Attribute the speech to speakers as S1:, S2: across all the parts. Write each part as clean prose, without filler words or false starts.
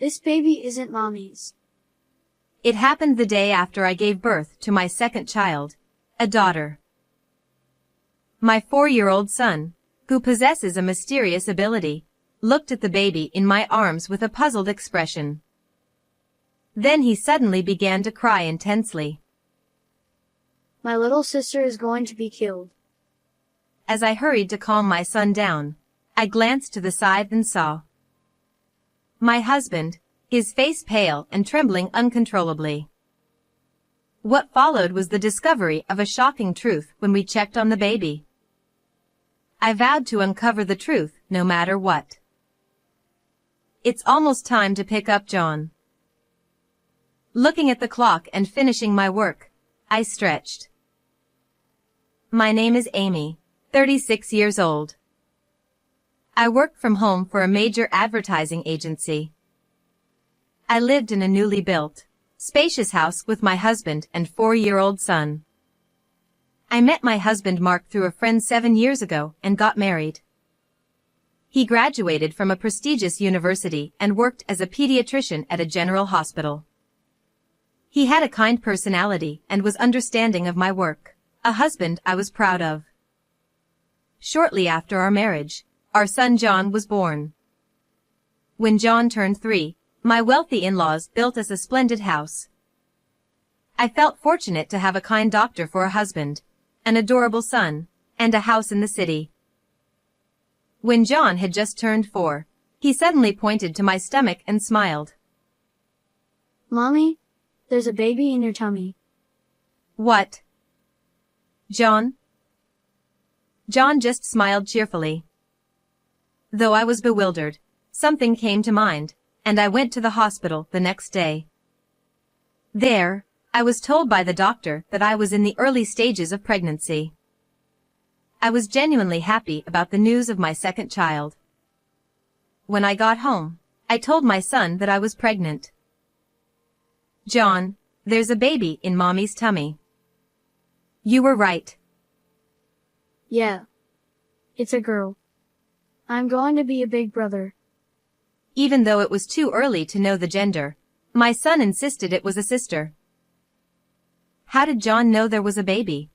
S1: This baby isn't mommy's.
S2: It happened the day after I gave birth to my second child, a daughter. My 4-year-old son, who possesses a mysterious ability, looked at the baby in my arms with a puzzled expression. Then he suddenly began to cry intensely.
S1: My little sister is going to be killed.
S2: As I hurried to calm my son down, I glanced to the side and saw my husband, his face pale and trembling uncontrollably. What followed was the discovery of a shocking truth when we checked on the baby. I vowed to uncover the truth no matter what. It's almost time to pick up John. Looking at the clock and finishing my work, I stretched. My name is Amy, 36 years old. I work from home for a major advertising agency. I lived in a newly built, spacious house with my husband and 4-year-old son. I met my husband Mark through a friend 7 years ago and got married. He graduated from a prestigious university and worked as a pediatrician at a general hospital. He had a kind personality and was understanding of my work, a husband I was proud of. Shortly after our marriage, our son John was born. When John turned 3, my wealthy in-laws built us a splendid house. I felt fortunate to have a kind doctor for a husband, an adorable son, and a house in the city. When John had just turned 4, he suddenly pointed to my stomach and smiled.
S1: Mommy, there's a baby in your tummy.
S2: What? John? John just smiled cheerfully. Though I was bewildered, something came to mind, and I went to the hospital the next day. There, I was told by the doctor that I was in the early stages of pregnancy. I was genuinely happy about the news of my second child. When I got home, I told my son that I was pregnant. John, there's a baby in Mommy's tummy. You were right.
S1: Yeah. It's a girl. I'm going to be a big brother.
S2: Even though it was too early to know the gender, my son insisted it was a sister. How did John know there was a baby?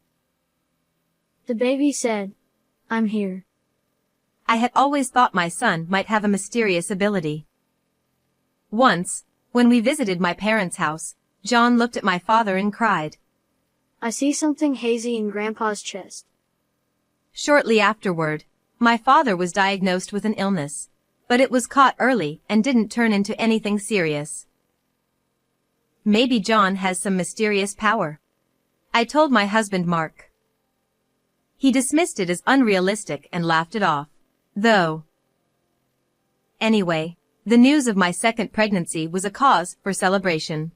S1: The baby said, I'm here.
S2: I had always thought my son might have a mysterious ability. Once, when we visited my parents' house, John looked at my father and cried.
S1: I see something hazy in Grandpa's chest.
S2: Shortly afterward, my father was diagnosed with an illness, but it was caught early and didn't turn into anything serious. Maybe John has some mysterious power. I told my husband Mark. He dismissed it as unrealistic and laughed it off, though. Anyway, the news of my second pregnancy was a cause for celebration.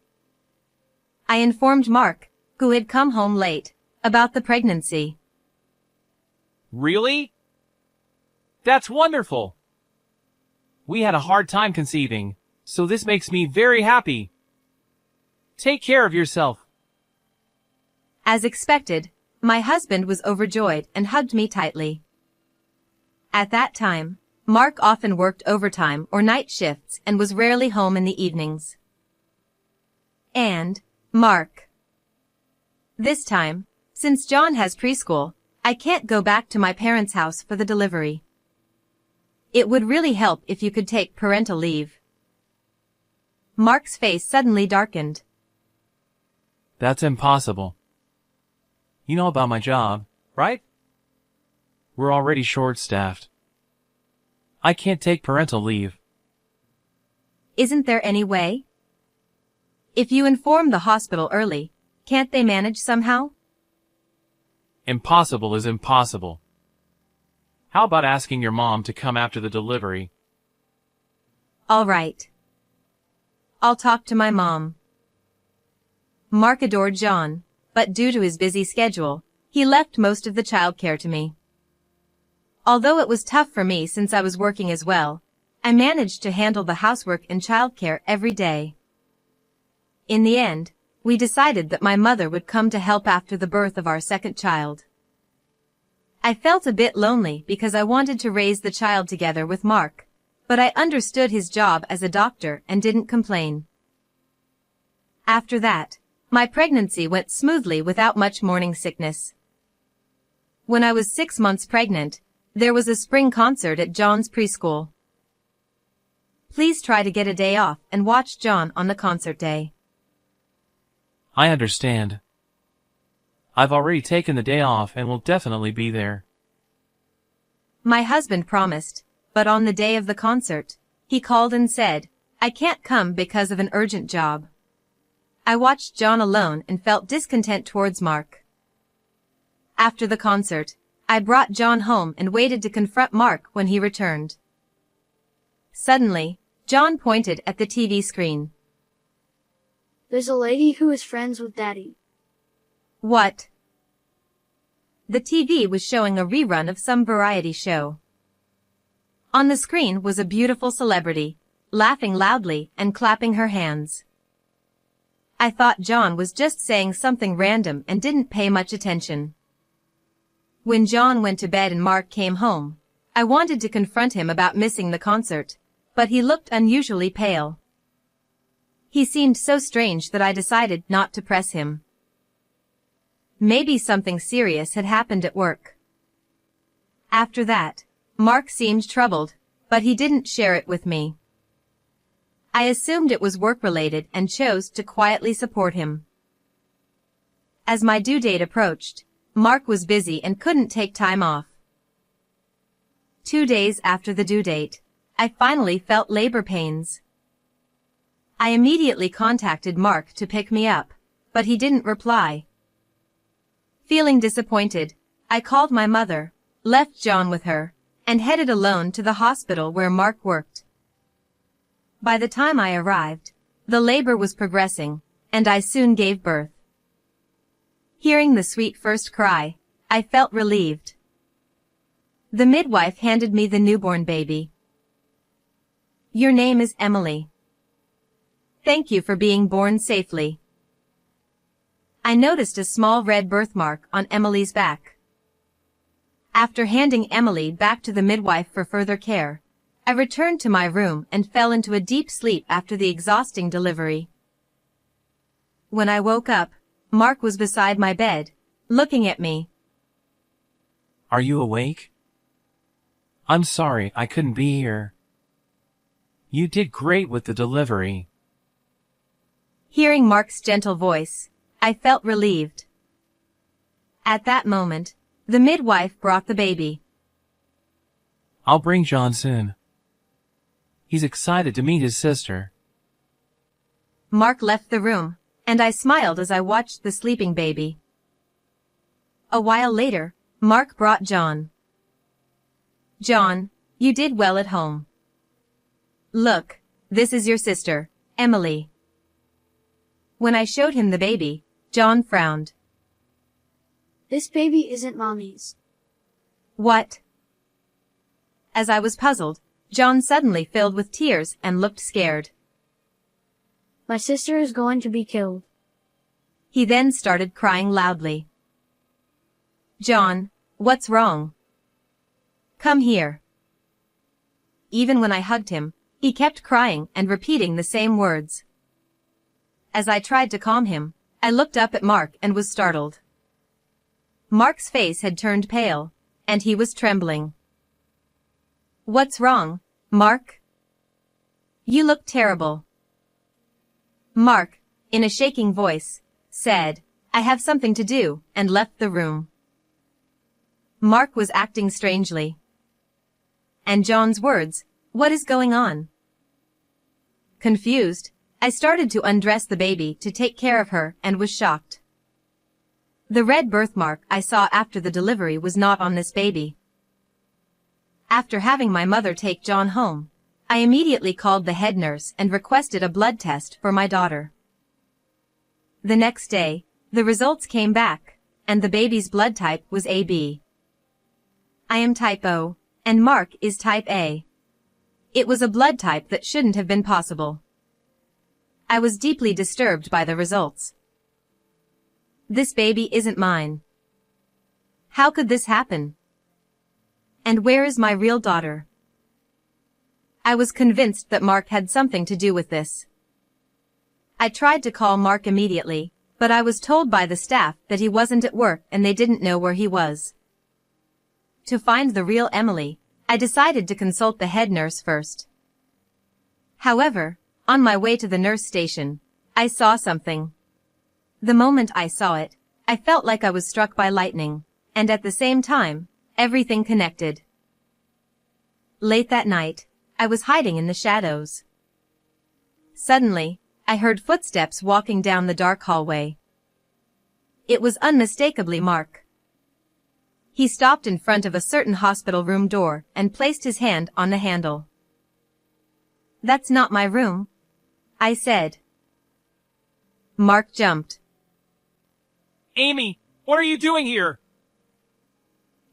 S2: I informed Mark, who had come home late, about the pregnancy.
S3: Really? That's wonderful. We had a hard time conceiving, so this makes me very happy. Take care of yourself.
S2: As expected, my husband was overjoyed and hugged me tightly. At that time, Mark often worked overtime or night shifts and was rarely home in the evenings. And, Mark. This time, since John has preschool, I can't go back to my parents' house for the delivery. It would really help if you could take parental leave. Mark's face suddenly darkened.
S3: That's impossible. You know about my job, right? We're already short-staffed. I can't take parental leave.
S2: Isn't there any way? If you inform the hospital early, can't they manage somehow?
S3: Impossible is impossible. How about asking your mom to come after the delivery?
S2: All right. I'll talk to my mom. Mark adored John, but due to his busy schedule, he left most of the childcare to me. Although it was tough for me since I was working as well, I managed to handle the housework and childcare every day. In the end, we decided that my mother would come to help after the birth of our second child. I felt a bit lonely because I wanted to raise the child together with Mark, but I understood his job as a doctor and didn't complain. After that, my pregnancy went smoothly without much morning sickness. When I was 6 months pregnant, there was a spring concert at John's preschool. Please try to get a day off and watch John on the concert day.
S3: I understand. I've already taken the day off and will definitely be there.
S2: My husband promised, but on the day of the concert, he called and said, "I can't come because of an urgent job." I watched John alone and felt discontent towards Mark. After the concert, I brought John home and waited to confront Mark when he returned. Suddenly, John pointed at the TV screen.
S1: There's a lady who is friends with Daddy.
S2: What? The TV was showing a rerun of some variety show. On the screen was a beautiful celebrity, laughing loudly and clapping her hands. I thought John was just saying something random and didn't pay much attention. When John went to bed and Mark came home, I wanted to confront him about missing the concert, but he looked unusually pale. He seemed so strange that I decided not to press him. Maybe something serious had happened at work. After that, Mark seemed troubled, but he didn't share it with me. I assumed it was work-related and chose to quietly support him. As my due date approached, Mark was busy and couldn't take time off. 2 days after the due date, I finally felt labor pains. I immediately contacted Mark to pick me up, but he didn't reply. Feeling disappointed, I called my mother, left John with her, and headed alone to the hospital where Mark worked. By the time I arrived, the labor was progressing, and I soon gave birth. Hearing the sweet first cry, I felt relieved. The midwife handed me the newborn baby. "Your name is Emily. Thank you for being born safely." I noticed a small red birthmark on Emily's back. After handing Emily back to the midwife for further care, I returned to my room and fell into a deep sleep after the exhausting delivery. When I woke up, Mark was beside my bed, looking at me.
S3: Are you awake? I'm sorry I couldn't be here. You did great with the delivery.
S2: Hearing Mark's gentle voice, I felt relieved. At that moment, the midwife brought the baby.
S3: I'll bring John soon. He's excited to meet his sister.
S2: Mark left the room, and I smiled as I watched the sleeping baby. A while later, Mark brought John. "John, you did well at home. Look, this is your sister, Emily." When I showed him the baby, John frowned.
S1: This baby isn't Mommy's.
S2: What? As I was puzzled, John suddenly filled with tears and looked scared.
S1: My sister is going to be killed.
S2: He then started crying loudly. "John, what's wrong? Come here." Even when I hugged him, he kept crying and repeating the same words. As I tried to calm him, I looked up at Mark and was startled. Mark's face had turned pale, and he was trembling. "What's wrong, Mark? You look terrible." Mark, in a shaking voice, said, "I have something to do," and left the room. Mark was acting strangely. And John's words, "What is going on?" Confused, I started to undress the baby to take care of her and was shocked. The red birthmark I saw after the delivery was not on this baby. After having my mother take John home, I immediately called the head nurse and requested a blood test for my daughter. The next day, the results came back, and the baby's blood type was AB. I am type O, and Mark is type A. It was a blood type that shouldn't have been possible. I was deeply disturbed by the results. This baby isn't mine. How could this happen? And where is my real daughter? I was convinced that Mark had something to do with this. I tried to call Mark immediately, but I was told by the staff that he wasn't at work and they didn't know where he was. To find the real Emily, I decided to consult the head nurse first. However, on my way to the nurse station, I saw something. The moment I saw it, I felt like I was struck by lightning, and at the same time, everything connected. Late that night, I was hiding in the shadows. Suddenly, I heard footsteps walking down the dark hallway. It was unmistakably Mark. He stopped in front of a certain hospital room door and placed his hand on the handle. "That's not my room," I said. Mark jumped.
S3: Amy, what are you doing here?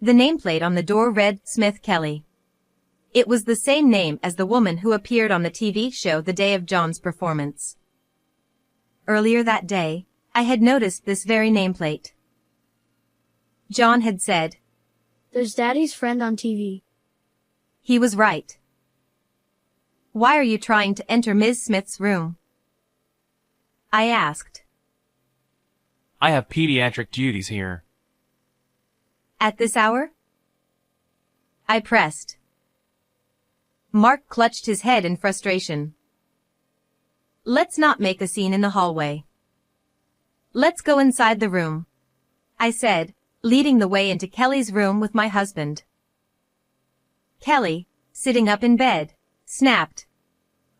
S2: The nameplate on the door read Smith Kelly. It was the same name as the woman who appeared on the TV show the day of John's performance. Earlier that day, I had noticed this very nameplate. John had said,
S1: "There's Daddy's friend on TV."
S2: He was right. "Why are you trying to enter Ms. Smith's room?" I asked.
S3: I have pediatric duties here.
S2: "At this hour?" I pressed. Mark clutched his head in frustration. "Let's not make a scene in the hallway. Let's go inside the room," I said, leading the way into Kelly's room with my husband. Kelly, sitting up in bed, snapped.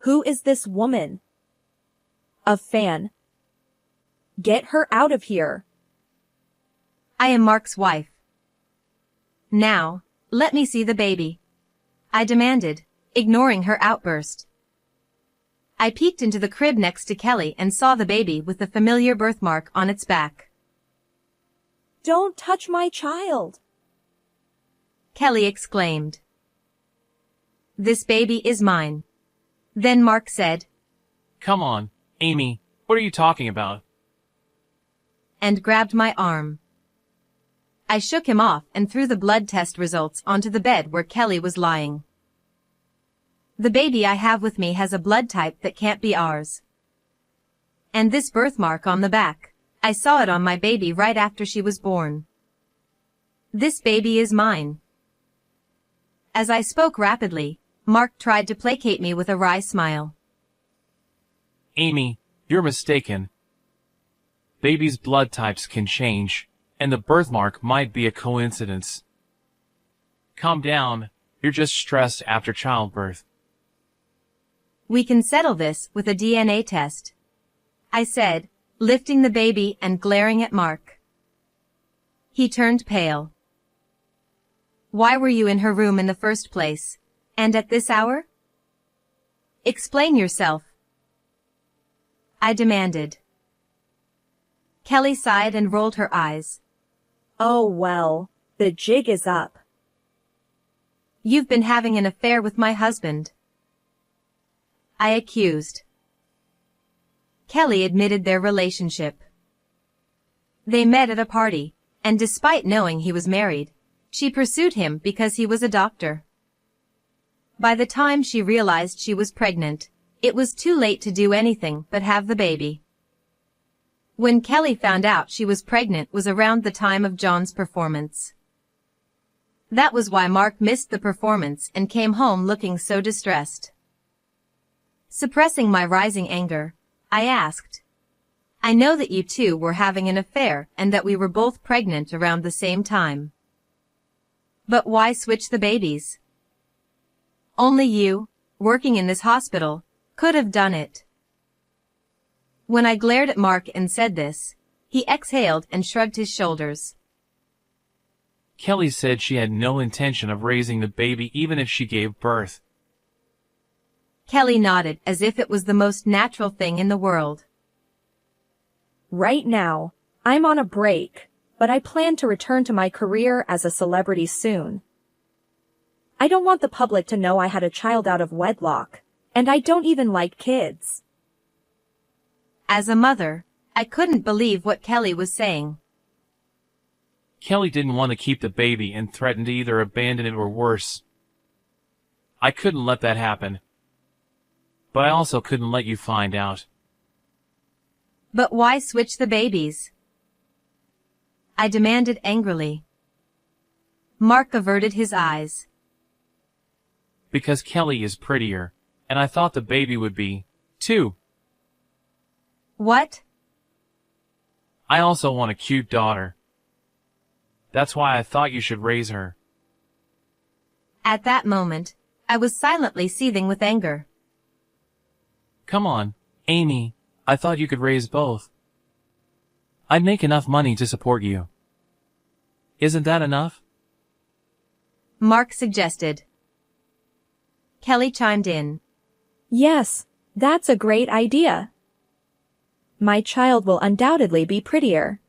S4: "Who is this woman?" "A fan. Get her out of here."
S2: "I am Mark's wife." "Now, let me see the baby," I demanded, ignoring her outburst. I peeked into the crib next to Kelly and saw the baby with the familiar birthmark on its back.
S4: "Don't touch my child,"
S2: Kelly exclaimed. "This baby is mine." Then Mark said,
S3: Come on, Amy, what are you talking about?
S2: and grabbed my arm. I shook him off and threw the blood test results onto the bed where Kelly was lying. "The baby I have with me has a blood type that can't be ours. And this birthmark on the back, I saw it on my baby right after she was born. This baby is mine." As I spoke rapidly, Mark tried to placate me with a wry smile.
S3: Amy, you're mistaken. Babies' blood types can change, and the birthmark might be a coincidence. Calm down, you're just stressed after childbirth.
S2: "We can settle this with a DNA test," I said, lifting the baby and glaring at Mark. He turned pale. "Why were you in her room in the first place? And at this hour? Explain yourself," I demanded. Kelly sighed and rolled her eyes.
S4: "Oh well, the jig is up."
S2: "You've been having an affair with my husband," I accused. Kelly admitted their relationship. They met at a party, and despite knowing he was married, she pursued him because he was a doctor. By the time she realized she was pregnant, it was too late to do anything but have the baby. When Kelly found out she was pregnant was around the time of John's performance. That was why Mark missed the performance and came home looking so distressed. Suppressing my rising anger, I asked, "I know that you two were having an affair and that we were both pregnant around the same time. But why switch the babies? Only you, working in this hospital, could have done it." When I glared at Mark and said this, he exhaled and shrugged his shoulders.
S3: Kelly said she had no intention of raising the baby even if she gave birth.
S2: Kelly nodded as if it was the most natural thing in the world.
S4: "Right now, I'm on a break, but I plan to return to my career as a celebrity soon. I don't want the public to know I had a child out of wedlock, and I don't even like kids."
S2: As a mother, I couldn't believe what Kelly was saying.
S3: Kelly didn't want to keep the baby and threatened to either abandon it or worse. I couldn't let that happen. But I also couldn't let you find out.
S2: But why switch the babies? I demanded angrily. Mark averted his eyes.
S3: Because Kelly is prettier, and I thought the baby would be, too.
S2: What?
S3: I also want a cute daughter. That's why I thought you should raise her.
S2: At that moment, I was silently seething with anger.
S3: Come on, Amy, I thought you could raise both. I'd make enough money to support you. Isn't that enough?
S2: Mark suggested. Kelly chimed in.
S4: Yes, that's a great idea. My child will undoubtedly be prettier.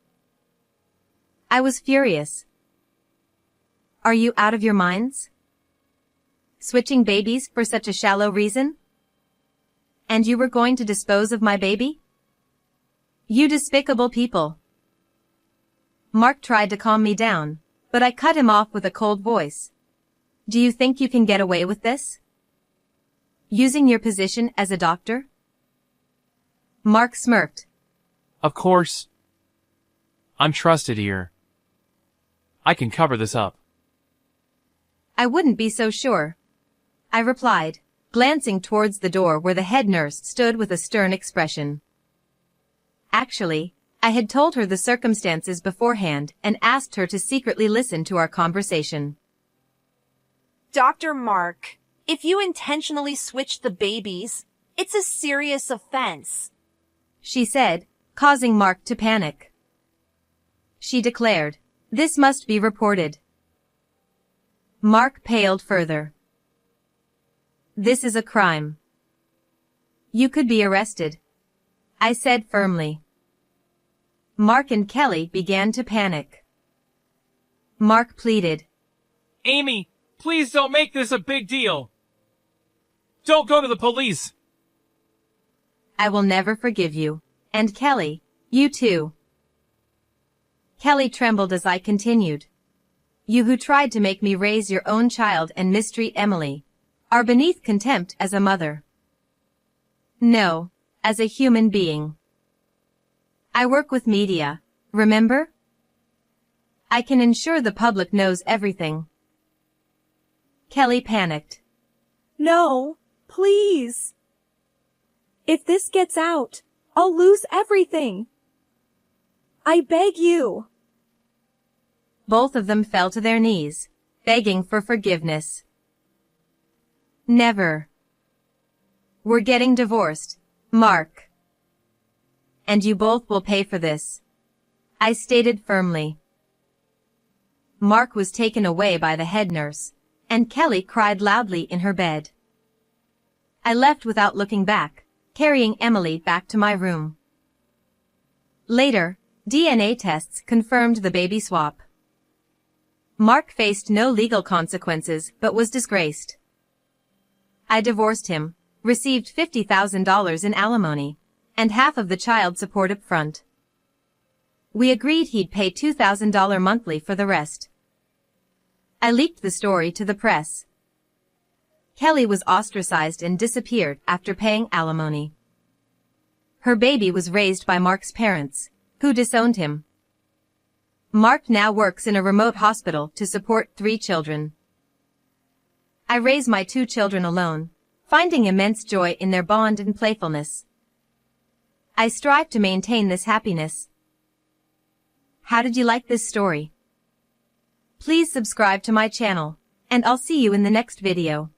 S2: I was furious. Are you out of your minds? Switching babies for such a shallow reason? And you were going to dispose of my baby? You despicable people. Mark tried to calm me down, but I cut him off with a cold voice. Do you think you can get away with this? Using your position as a doctor? Mark smirked.
S3: Of course. I'm trusted here. I can cover this up.
S2: I wouldn't be so sure, I replied, glancing towards the door where the head nurse stood with a stern expression. Actually, I had told her the circumstances beforehand and asked her to secretly listen to our conversation.
S5: Dr. Mark, if you intentionally switch the babies, it's a serious offense,
S2: she said, causing Mark to panic. She declared, "This must be reported." Mark paled further. "This is a crime. You could be arrested," I said firmly. Mark and Kelly began to panic. Mark pleaded.
S3: Amy, please don't make this a big deal. Don't go to the police.
S2: I will never forgive you. And Kelly, you too. Kelly trembled as I continued. You who tried to make me raise your own child and mistreat Emily are beneath contempt as a mother. No, as a human being. I work with media, remember? I can ensure the public knows everything. Kelly panicked.
S4: No, please. If this gets out, I'll lose everything. I beg you.
S2: Both of them fell to their knees, begging for forgiveness. Never. We're getting divorced, Mark. And you both will pay for this, I stated firmly. Mark was taken away by the head nurse, and Kelly cried loudly in her bed. I left without looking back, carrying Emily back to my room. Later, DNA tests confirmed the baby swap. Mark faced no legal consequences but was disgraced. I divorced him, received $50,000 in alimony, and half of the child support up front. We agreed he'd pay $2,000 monthly for the rest. I leaked the story to the press. Kelly was ostracized and disappeared after paying alimony. Her baby was raised by Mark's parents, who disowned him. Mark now works in a remote hospital to support 3 children. I raise my 2 children alone, finding immense joy in their bond and playfulness. I strive to maintain this happiness. How did you like this story? Please subscribe to my channel, and I'll see you in the next video.